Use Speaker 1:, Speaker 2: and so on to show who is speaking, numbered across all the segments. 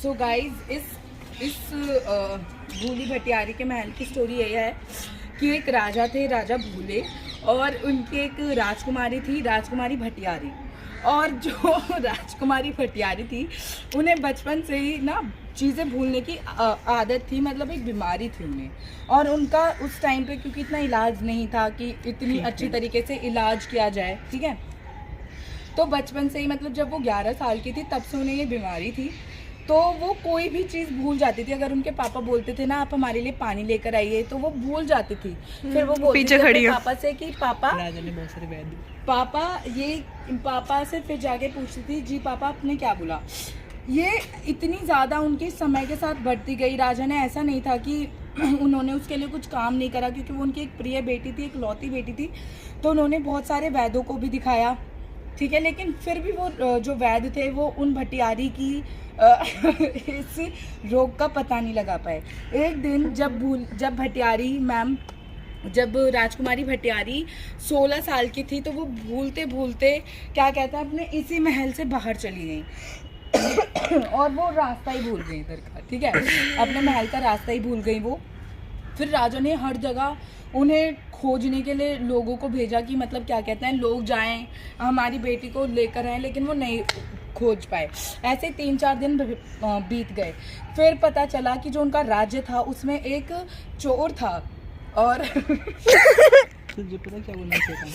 Speaker 1: So guys इस भूली भटियारी के महल की स्टोरी ये है कि एक राजा थे, राजा भूले, और उनकी एक राजकुमारी थी, राजकुमारी भटियारी। और जो राजकुमारी भटियारी थी उन्हें बचपन से ही ना चीज़ें भूलने की आदत थी, मतलब एक बीमारी थी उन्हें। और उनका उस टाइम पे क्योंकि इतना इलाज नहीं था कि इतनी अच्छी तरीके से इलाज किया जाए, ठीक है, तो बचपन से ही मतलब जब वो 11 साल की थी तब से उन्हें ये बीमारी थी। तो वो कोई भी चीज़ भूल जाती थी। अगर उनके पापा बोलते थे ना आप हमारे लिए पानी लेकर आइए, तो वो भूल जाती थी। फिर वो बोलती थी अपने पापा से कि पापा,
Speaker 2: राजा ने बहुत सारे वैद
Speaker 1: पापा से फिर जाके पूछती थी जी पापा आपने क्या बोला। ये इतनी ज़्यादा उनके समय के साथ बढ़ती गई। राजा ने ऐसा नहीं था कि उन्होंने उसके लिए कुछ काम नहीं करा, क्योंकि वो उनकी एक प्रिय बेटी थी, एक लौती बेटी थी। तो उन्होंने बहुत सारे वैद्यों को भी दिखाया, ठीक है, लेकिन फिर भी वो जो वैद्य थे वो उन भटियारी की इस रोग का पता नहीं लगा पाए। एक दिन जब भटियारी मैम, जब राजकुमारी भटियारी 16 साल की थी, तो वो भूलते भूलते क्या कहता है अपने इसी महल से बाहर चली गई और वो रास्ता ही भूल गई इधर का, ठीक है, अपने महल का रास्ता ही भूल गई वो। फिर राजा ने हर जगह उन्हें खोजने के लिए लोगों को भेजा कि मतलब क्या कहते हैं लोग जाएं हमारी बेटी को लेकर आएं, लेकिन वो नहीं खोज पाए। ऐसे 3-4 दिन बीत गए। फिर पता चला कि जो उनका राज्य था उसमें एक चोर था, और
Speaker 2: तुझे पता क्या बोलना चाहिए?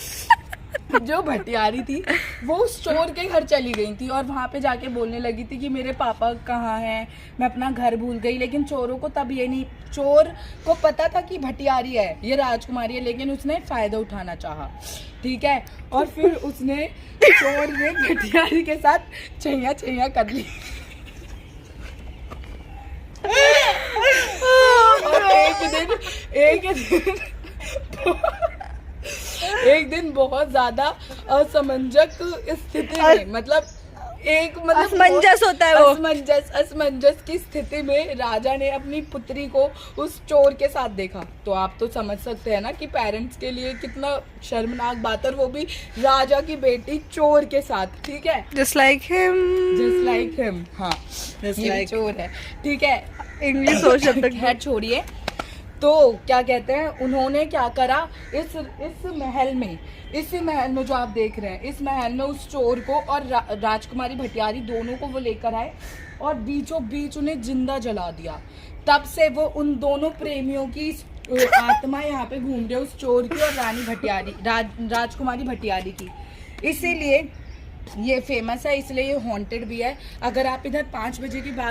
Speaker 1: जो भटियारी थी वो उस चोर के घर चली गई थी और वहाँ पे जाके बोलने लगी थी कि मेरे पापा कहाँ हैं, मैं अपना घर भूल गई। लेकिन चोरों को तब ये नहीं, चोर को पता था कि भटियारी है, ये राजकुमारी है, लेकिन उसने फ़ायदा उठाना चाहा, ठीक है। और फिर उसने चोर ने भटियारी के साथ छैया छैया कर ली। और एक दिन बहुत ज्यादा असमंजस स्थिति में, मतलब
Speaker 3: असमंजस होता है वो,
Speaker 1: असमंजस की स्थिति में राजा ने अपनी पुत्री को उस चोर के साथ देखा। तो आप तो समझ सकते हैं ना कि पेरेंट्स के लिए कितना शर्मनाक बात है, और वो भी राजा की बेटी चोर के साथ, ठीक है,
Speaker 3: जस्ट लाइक हिम,
Speaker 1: हाँ, ये चोर है, ठीक है,
Speaker 3: इंग्लिश हो शब्द
Speaker 1: खैर छोड़िए। तो क्या कहते हैं उन्होंने क्या करा, इस महल में जो आप देख रहे हैं, इस महल में उस चोर को और राजकुमारी भटियारी दोनों को वो लेकर आए और बीचों बीच उन्हें जिंदा जला दिया। तब से वो उन दोनों प्रेमियों की आत्मा यहाँ पे घूम रही है, उस चोर की और रानी भटियारी, राजकुमारी भटियारी की। इसीलिए ये फेमस है, इसलिए ये हॉन्टेड भी है। अगर आप इधर 5 बजे की बात